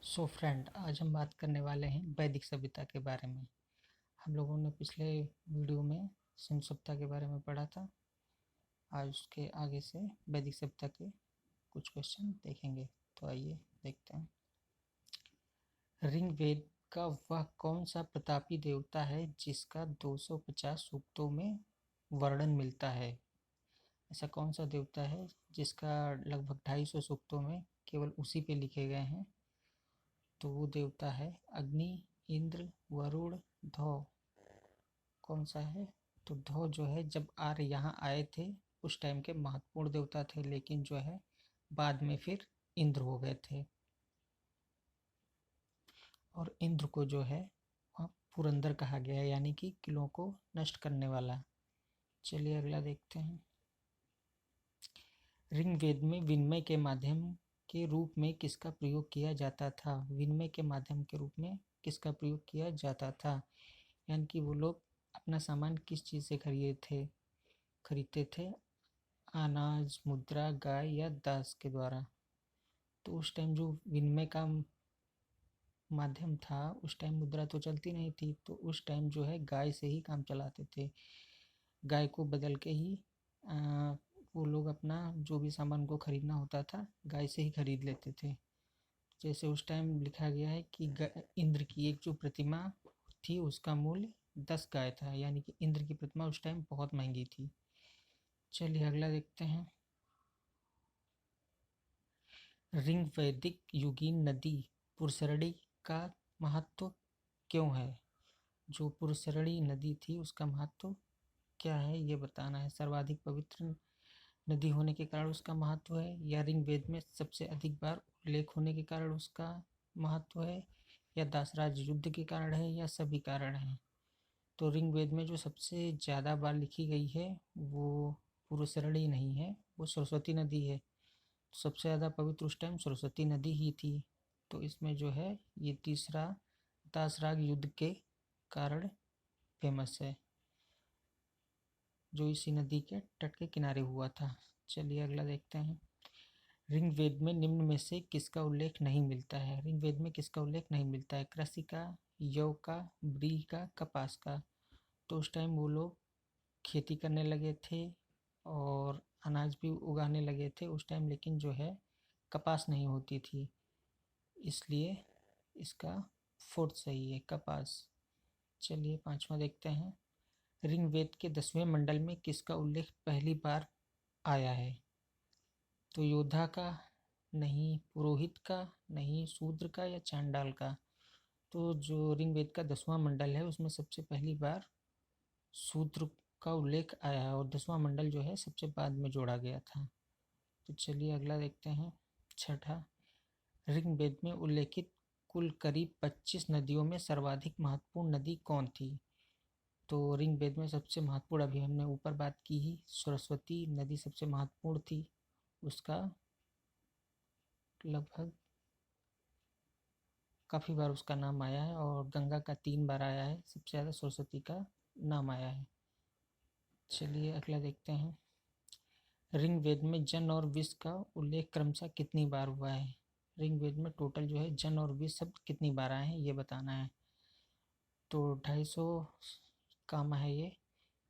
So friend, आज हम बात करने वाले हैं वैदिक सभ्यता के बारे में। हम लोगों ने पिछले वीडियो में सिंधु सभ्यता के बारे में पढ़ा था। आज उसके आगे से वैदिक सभ्यता के कुछ क्वेश्चन देखेंगे। तो आइए देखते हैं। ऋग्वेद का वह कौन सा प्रतापी देवता है जिसका 250 सूक्तों में वर्णन मिलता है? ऐसा कौन सा देवता है जिसका लगभग 250 सूक्तों में केवल उसी पे लिखे गए हैं? तो वो देवता है अग्नि, इंद्र, वरुण, धौ। कौन सा है? तो धौ जो है, जब आर्य यहाँ आए थे उस टाइम के महत्वपूर्ण देवता थे, लेकिन जो है बाद में फिर इंद्र हो गए थे। और इंद्र को जो है वहाँ पुरंदर कहा गया है, यानी कि किलों को नष्ट करने वाला। चलिए अगला देखते हैं। ऋग्वेद में विनिमय के माध्यम के रूप में किसका प्रयोग किया जाता था? विनिमय के माध्यम के रूप में किसका प्रयोग किया जाता था? यानी कि वो लोग अपना सामान किस चीज़ से खरीदते थे? अनाज, मुद्रा, गाय या दास के द्वारा। तो उस टाइम जो विनिमय का माध्यम था, उस टाइम मुद्रा तो चलती नहीं थी, तो उस टाइम जो है गाय से ही काम चलाते थे। गाय को बदल के ही वो लोग अपना जो भी सामान को खरीदना होता था गाय से ही खरीद लेते थे। जैसे उस टाइम लिखा गया है कि इंद्र की एक जो प्रतिमा थी उसका मूल्य 10 गाय था, यानी कि इंद्र की प्रतिमा उस टाइम बहुत महंगी थी। चलिए अगला देखते हैं। ऋग्वैदिक युगीन नदी पुरसरणी का महत्व क्यों है? जो पुरसरणी नदी थी उसका महत्व क्या है ये बताना है। सर्वाधिक पवित्र नदी होने के कारण उसका महत्व है, या ऋग्वेद में सबसे अधिक बार उल्लेख होने के कारण उसका महत्व है, या दासराज युद्ध के कारण है, या सभी कारण हैं? तो ऋग्वेद में जो सबसे ज़्यादा बार लिखी गई है वो पुरसरणी नहीं है, वो सरस्वती नदी है। सबसे ज़्यादा पवित्र उस टाइम सरस्वती नदी ही थी। तो इसमें जो है ये तीसरा दासराग युद्ध के कारण फेमस है, जो इसी नदी के तट के किनारे हुआ था। चलिए अगला देखते हैं। ऋग्वेद में निम्न में से किसका उल्लेख नहीं मिलता है? ऋग्वेद में किसका उल्लेख नहीं मिलता है? कृषि का, यव का, व्रीहि का, कपास का। तो उस टाइम वो लोग खेती करने लगे थे और अनाज भी उगाने लगे थे उस टाइम, लेकिन जो है कपास नहीं होती थी, इसलिए इसका फोर्थ सही है, कपास। चलिए पांचवा देखते हैं। ऋग्वेद के 10वें मंडल में किसका उल्लेख पहली बार आया है? तो योद्धा का नहीं, पुरोहित का नहीं, शूद्र का, या चांडाल का। तो जो ऋग्वेद का 10वां मंडल है उसमें सबसे पहली बार शूद्र का उल्लेख आया है, और 10वां मंडल जो है सबसे बाद में जोड़ा गया था। तो चलिए अगला देखते हैं। छठा, ऋग्वेद में उल्लेखित कुल करीब 25 नदियों में सर्वाधिक महत्वपूर्ण नदी कौन थी? तो ऋग्वेद में सबसे महत्वपूर्ण, अभी हमने ऊपर बात की ही, सरस्वती नदी सबसे महत्वपूर्ण थी। उसका लगभग काफ़ी बार उसका नाम आया है, और गंगा का 3 बार आया है, सबसे ज़्यादा सरस्वती का नाम आया है। चलिए अगला देखते हैं। ऋग्वेद में जन और विष का उल्लेख क्रमशः कितनी बार हुआ है? ऋग्वेद में टोटल जो है जन और विष शब्द कितनी बार आए हैं ये बताना है। तो 250 काम है ये,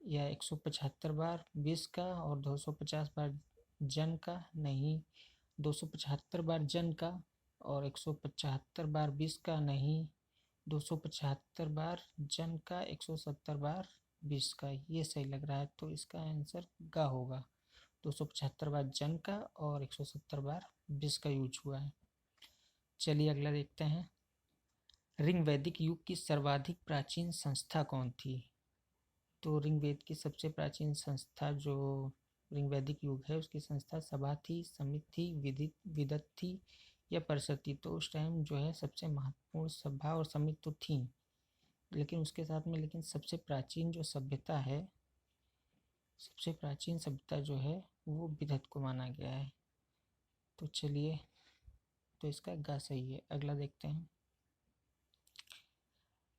या 175 बार विष का और 250 बार जन का, नहीं, 275 बार जन का और 175 बार विष का, नहीं, 275 बार जन का, 170 बार विष का। ये सही लग रहा है, तो इसका आंसर गा होगा। 275 बार जन का और 170 बार विष का यूज हुआ है। चलिए अगला देखते हैं। ऋग्वैदिक युग की सर्वाधिक प्राचीन संस्था कौन थी? तो ऋग्वेद की सबसे प्राचीन संस्था जो ऋग्वैदिक युग है उसकी संस्था सभा थी, समिति थी, विदत थी, या परिषद थी? तो उस टाइम जो है सबसे महत्वपूर्ण सभा और समिति तो थी, लेकिन उसके साथ में लेकिन सबसे प्राचीन जो सभ्यता है, सबसे प्राचीन सभ्यता जो है वो विदत को माना गया है। तो चलिए, तो इसका गा सही है। अगला देखते हैं।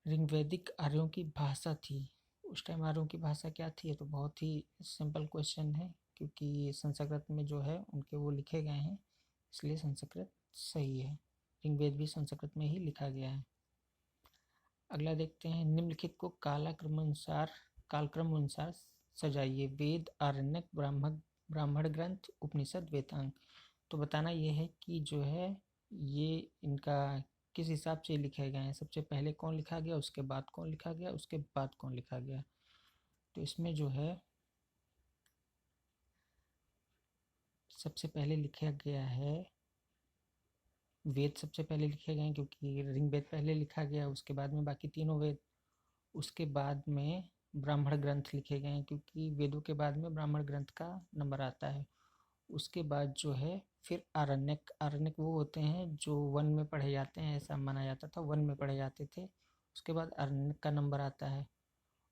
ऋग्वैदिक आर्यों की भाषा थी, उस टाइम आर्यों की भाषा क्या थी? ये तो बहुत ही सिंपल क्वेश्चन है, क्योंकि संस्कृत में जो है उनके वो लिखे गए हैं, इसलिए संस्कृत सही है। ऋग्वेद भी संस्कृत में ही लिखा गया है। अगला देखते हैं, निम्नलिखित को कालक्रम अनुसार सजाइए। वेद, आरण्यक, ब्राह्मण ग्रंथ, उपनिषद, वेदांग। तो बताना ये है कि जो है ये इनका किस हिसाब से लिखे गए हैं। सबसे पहले कौन लिखा गया, उसके बाद कौन लिखा गया, उसके बाद कौन लिखा गया। तो इसमें जो है सबसे पहले लिखा गया है वेद, सबसे पहले लिखे गए हैं क्योंकि ऋग्वेद पहले लिखा गया, उसके बाद में बाकी तीनों वेद। उसके बाद में ब्राह्मण ग्रंथ लिखे गए हैं क्योंकि वेदों के बाद में ब्राह्मण ग्रंथ का नंबर आता है। उसके बाद जो है फिर आरण्यक। आरण्यक वो होते हैं जो वन में पढ़े जाते हैं, ऐसा माना जाता था, वन में पढ़े जाते थे। उसके बाद आरण्यक का नंबर आता है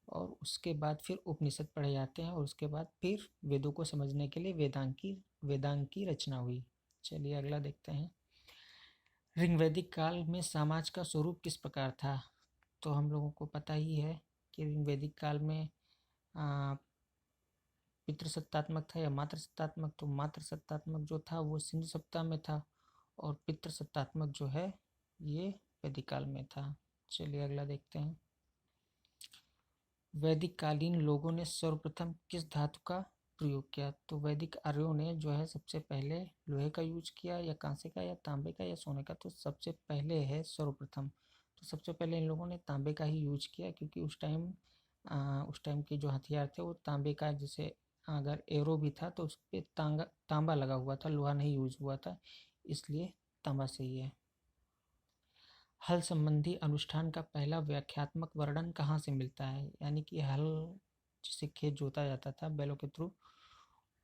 और उसके बाद फिर उपनिषद पढ़े जाते हैं और उसके बाद फिर वेदों को समझने के लिए वेदांग की रचना हुई। चलिए अगला देखते हैं, ऋग्वैदिक काल में समाज का स्वरूप किस प्रकार था। तो हम लोगों को पता ही है कि ऋग्वैदिक काल में पितृसत्तात्मक था या मातृसत्तात्मक। तो मातृसत्तात्मक जो था वो सिंधु सभ्यता में था और पितृसत्तात्मक जो है ये वैदिक काल में था। चलिए अगला देखते हैं, वैदिक कालीन लोगों ने सर्वप्रथम किस धातु का प्रयोग किया। तो वैदिक आर्यों ने जो है सबसे पहले लोहे का यूज किया या कांसे का या तांबे का या सोने का। तो सबसे पहले है सर्वप्रथम, तो सबसे पहले इन लोगों ने तांबे का ही यूज किया क्योंकि उस टाइम के जो हथियार थे वो तांबे का, जैसे अगर एरो भी था तो उस पर तांबा लगा हुआ था, लोहा नहीं यूज हुआ था, इसलिए तांबा सही है। हल संबंधी अनुष्ठान का पहला व्याख्यात्मक वर्णन कहाँ से मिलता है। यानी कि हल जिससे खेत जोता जाता था बैलों के थ्रू,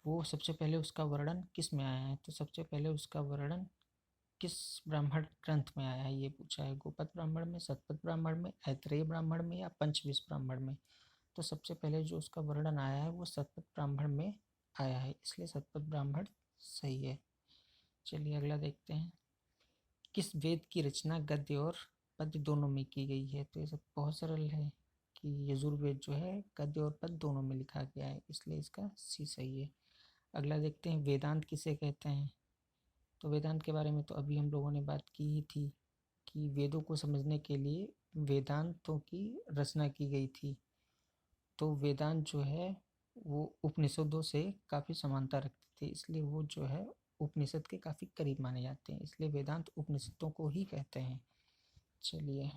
वो सबसे पहले उसका वर्णन किस में आया है। तो सबसे पहले उसका वर्णन किस ब्राह्मण ग्रंथ में आया है, ये पूछा है। गोपद ब्राह्मण में, शतपथ ब्राह्मण में, ऐतरेय ब्राह्मण में या पंचविश ब्राह्मण में। तो सबसे पहले जो उसका वर्णन आया है वो शतपथ ब्राह्मण में आया है, इसलिए शतपथ ब्राह्मण सही है। चलिए अगला देखते हैं, किस वेद की रचना गद्य और पद्य दोनों में की गई है। तो ये सब बहुत सरल है कि यजुर्वेद जो है गद्य और पद्य दोनों में लिखा गया है, इसलिए इसका सी सही है। अगला देखते हैं, वेदांत किसे कहते हैं। तो वेदांत के बारे में तो अभी हम लोगों ने बात की ही थी कि वेदों को समझने के लिए वेदांतों की रचना की गई थी। तो वेदांत जो है वो उपनिषदों से काफ़ी समानता रखते थे, इसलिए वो जो है उपनिषद के काफ़ी करीब माने जाते हैं, इसलिए वेदांत उपनिषदों को ही कहते हैं। चलिए,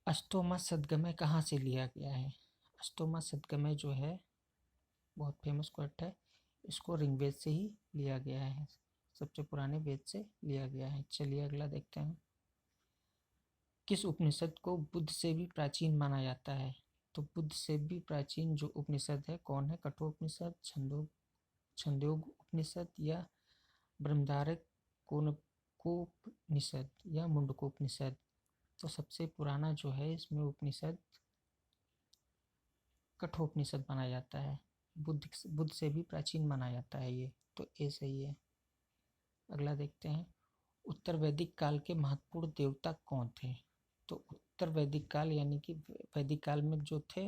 अष्टोमा सदगमय कहाँ से लिया गया है। अष्टोमा सदगमय जो है बहुत फेमस क्वेट है, इसको ऋग्वेद से ही लिया गया है, सबसे पुराने वेद से लिया गया है। चलिए अगला देखते हैं, किस उपनिषद को बुद्ध से भी प्राचीन माना जाता है। तो बुद्ध से भी प्राचीन जो उपनिषद है कौन है, कठोपनिषद, छंदोग उपनिषद या ब्रह्मधारक कोनकोपनिषद या मुंडकोपनिषद। तो सबसे पुराना जो है इसमें उपनिषद कठोपनिषद माना जाता है, बुद्ध से भी प्राचीन माना जाता है ये, तो ए सही है। अगला देखते हैं, उत्तर वैदिक काल के महत्वपूर्ण देवता कौन थे। तो उत्तर वैदिक काल यानी कि वैदिक काल में जो थे,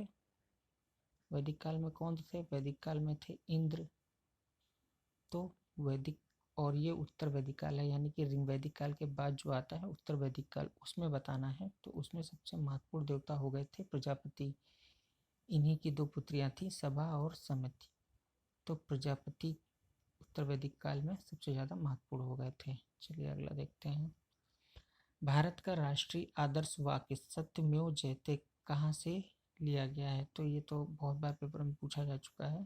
वैदिक काल में कौन थे, वैदिक काल में थे इंद्र। तो वैदिक, और ये उत्तर वैदिक काल है, यानी कि ऋग्वैदिक काल के बाद जो आता है उत्तर वैदिक काल, उसमें बताना है। तो उसमें सबसे महत्वपूर्ण देवता हो गए थे प्रजापति। इन्हीं की दो पुत्रियां थी, सभा और समति। तो प्रजापति उत्तर वैदिक काल में सबसे ज़्यादा महत्वपूर्ण हो गए थे। चलिए अगला देखते हैं, भारत का राष्ट्रीय आदर्श वाक्य सत्यमेव जयते कहाँ से लिया गया है। तो ये तो बहुत बार पेपर में पूछा जा चुका है,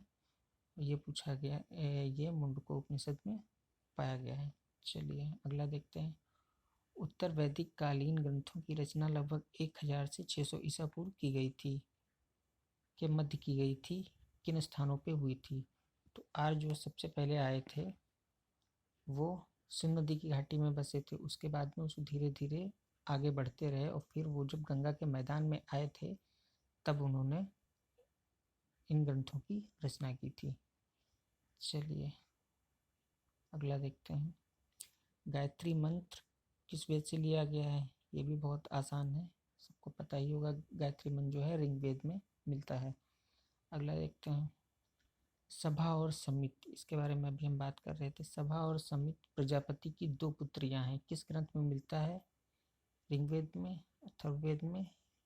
ये पूछा गया, ये मुंडको उपनिषद में पाया गया है। चलिए अगला देखते हैं, उत्तर वैदिक कालीन ग्रंथों की रचना लगभग 1000 से 600 ईसा पूर्व की गई थी, के मध्य की गई थी, किन स्थानों पे हुई थी। तो आर्य जो सबसे पहले आए थे वो सिंधु नदी की घाटी में बसे थे, उसके बाद में उसको धीरे धीरे आगे बढ़ते रहे और फिर वो जब गंगा के मैदान में आए थे तब उन्होंने इन ग्रंथों की रचना की थी। चलिए अगला देखते हैं, गायत्री मंत्र किस वेद से लिया गया है। ये भी बहुत आसान है, सबको पता ही होगा, गायत्री मंत्र जो है ऋग्वेद में मिलता है। अगला देखते हैं, सभा और समित, इसके बारे में अभी हम बात कर रहे थे। सभा और समित प्रजापति की 2 पुत्रियां हैं। किस ग्रंथ में मिलता है? ऋग्वेद में, अथर्ववेद में,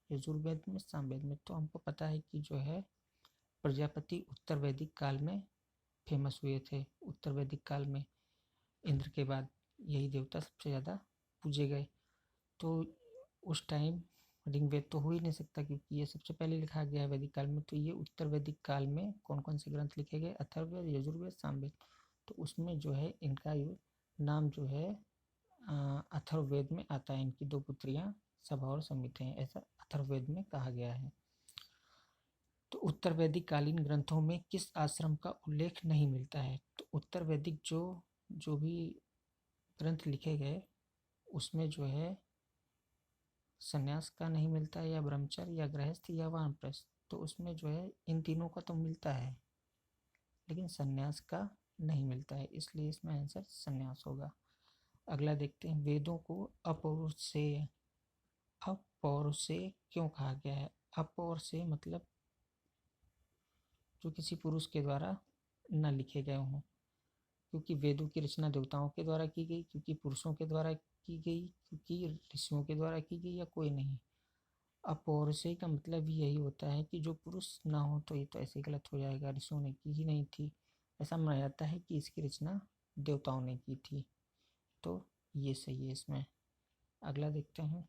यजुर्वेद में, सामवेद में। तो हमको पता है कि जो है प्रजापति उत्तर वैदिक काल में फेमस हुए थे। उत्तर वैदिक काल में इंद्र के बाद यही देवता सबसे ज़्यादा पूजे गए। तो उस टाइम ऋग्वेद तो हो ही नहीं सकता क्योंकि ये सबसे पहले लिखा गया है वैदिक काल में। तो ये उत्तर वैदिक काल में कौन कौन से ग्रंथ लिखे गए? अथर्ववेद, यजुर्वेद, सामवेद। तो उसमें जो है इनका नाम जो है अथर्ववेद में आता है। इनकी 2 पुत्रियां सभा और समित हैं, ऐसा अथर्ववेद में कहा गया है। तो उत्तर वैदिक कालीन ग्रंथों में किस आश्रम का उल्लेख नहीं मिलता है? तो उत्तर वैदिक जो भी ग्रंथ लिखे गए उसमें जो है संन्यास का नहीं मिलता है, या ब्रह्मचर्य, या गृहस्थ, या वानप्रस्थ। तो उसमें जो है इन तीनों का तो मिलता है लेकिन संन्यास का नहीं मिलता है, इसलिए इसमें आंसर संन्यास होगा। अगला देखते हैं, वेदों को अपौरुषेय अपौरुषेय क्यों कहा गया है? अपौरुषेय मतलब जो किसी पुरुष के द्वारा न लिखे गए हों, क्योंकि वेदों की रचना देवताओं के द्वारा की गई, क्योंकि पुरुषों के द्वारा की गई, क्योंकि ऋषियों के द्वारा की गई, या कोई नहीं। अपौरुषेय का मतलब ही यही होता है कि जो पुरुष ना हो। तो ये तो ऐसे गलत हो जाएगा, ऋषियों ने की ही नहीं थी। ऐसा माना जाता है कि इसकी रचना देवताओं ने की थी, तो ये सही है इसमें। अगला देखते हैं,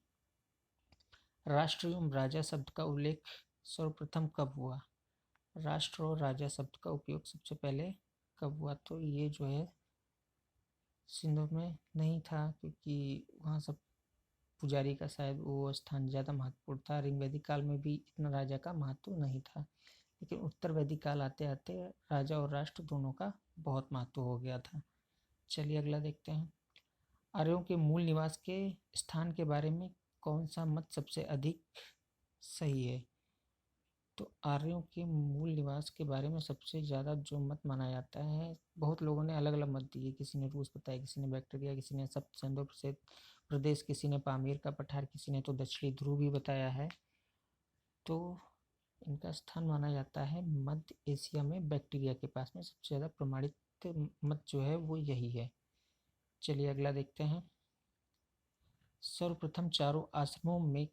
राष्ट्र एवं राजा शब्द का उल्लेख सर्वप्रथम कब हुआ? राष्ट्र और राजा शब्द का उपयोग सबसे पहले कब हुआ? तो ये जो है सिंधु में नहीं था, क्योंकि वहाँ सब पुजारी का शायद वो स्थान ज़्यादा महत्वपूर्ण था। ऋग वैदिक काल में भी इतना राजा का महत्व नहीं था, लेकिन उत्तर वैदिक काल आते आते राजा और राष्ट्र दोनों का बहुत महत्व हो गया था। चलिए अगला देखते हैं, आर्यों के मूल निवास के स्थान के बारे में कौन सा मत सबसे अधिक सही है? तो आर्यों के मूल निवास के बारे में सबसे ज़्यादा जो मत माना जाता है, बहुत लोगों ने अलग अलग मत दिए। किसी ने रूस बताया, किसी ने बैक्टीरिया, किसी ने सप्त सिंधु प्रदेश, किसी ने पामीर का पठार, किसी ने तो दक्षिणी ध्रुव भी बताया है। तो इनका स्थान माना जाता है मध्य एशिया में बैक्टीरिया के पास में। सबसे ज़्यादा प्रमाणित मत जो है वो यही है। चलिए अगला देखते हैं, सर्वप्रथम चारों आश्रमों में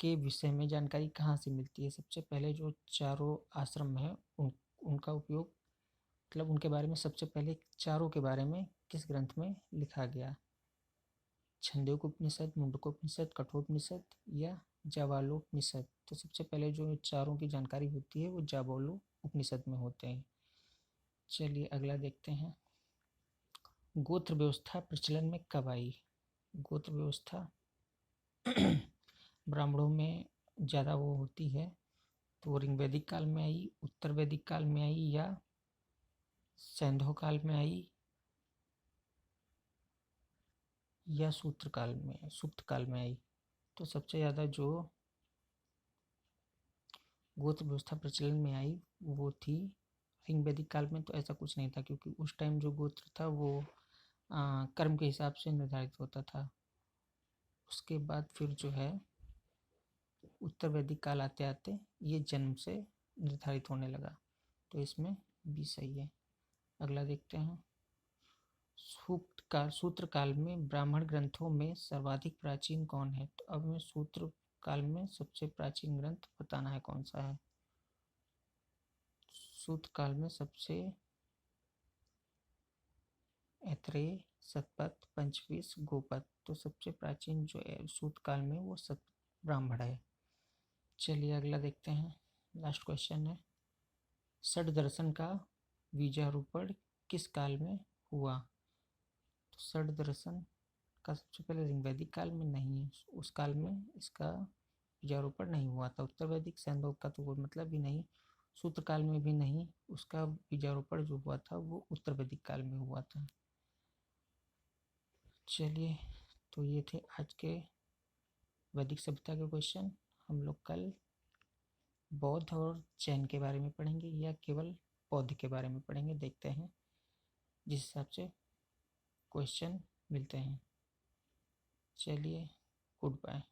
के विषय में जानकारी कहाँ से मिलती है? सबसे पहले जो चारों आश्रम हैं उनका उपयोग, मतलब उनके बारे में सबसे पहले चारों के बारे में किस ग्रंथ में लिखा गया? छंदोग्योपनिषद, मुंडकोपनिषद, कठोपनिषद, या जाबालोपनिषद। तो सबसे पहले जो चारों की जानकारी होती है वो जाबालो उपनिषद में होते हैं। चलिए अगला देखते हैं, गोत्र व्यवस्था प्रचलन में कब आई? गोत्र व्यवस्था ब्राह्मणों में ज़्यादा वो होती है, तो ऋग वैदिक काल में आई, उत्तर वैदिक काल में आई, या सैंधव काल में आई, या सूत्र काल में, सुप्त काल में आई? तो सबसे ज़्यादा जो गोत्र व्यवस्था प्रचलन में आई वो थी ऋग वैदिक काल में। तो ऐसा कुछ नहीं था, क्योंकि उस टाइम जो गोत्र था वो कर्म के हिसाब से निर्धारित होता था। उसके बाद फिर जो है उत्तर वैदिक काल आते आते ये जन्म से निर्धारित होने लगा। तो इसमें भी सही है। अगला देखते हैं, सूत्र काल में ब्राह्मण ग्रंथों में सर्वाधिक प्राचीन कौन है? तो अब हमें सूत्र काल में सबसे प्राचीन ग्रंथ बताना है कौन सा है। सूत्र काल में सबसे ऐत्रेय, शतपथ, पंचवीस, गोपद। तो सबसे प्राचीन जो है सूत्र काल में वो ब्राह्मण है। चलिए अगला देखते हैं, लास्ट क्वेश्चन है, षड दर्शन का बीजारोपण किस काल में हुआ? तो षड दर्शन का सबसे पहले ऋग वैदिक काल में नहीं है, उस काल में इसका बीजारोपण नहीं हुआ था। उत्तर वैदिक सैंधव का तो कोई मतलब ही नहीं, सूत्र काल में भी नहीं, उसका बीजारोपण जो हुआ था वो उत्तर वैदिक काल में हुआ था। चलिए, तो ये थे आज के वैदिक सभ्यता के क्वेश्चन। हम लोग कल बौद्ध और जैन के बारे में पढ़ेंगे, या केवल बौद्ध के बारे में पढ़ेंगे, देखते हैं जिस हिसाब से क्वेश्चन मिलते हैं। चलिए, गुड बाय।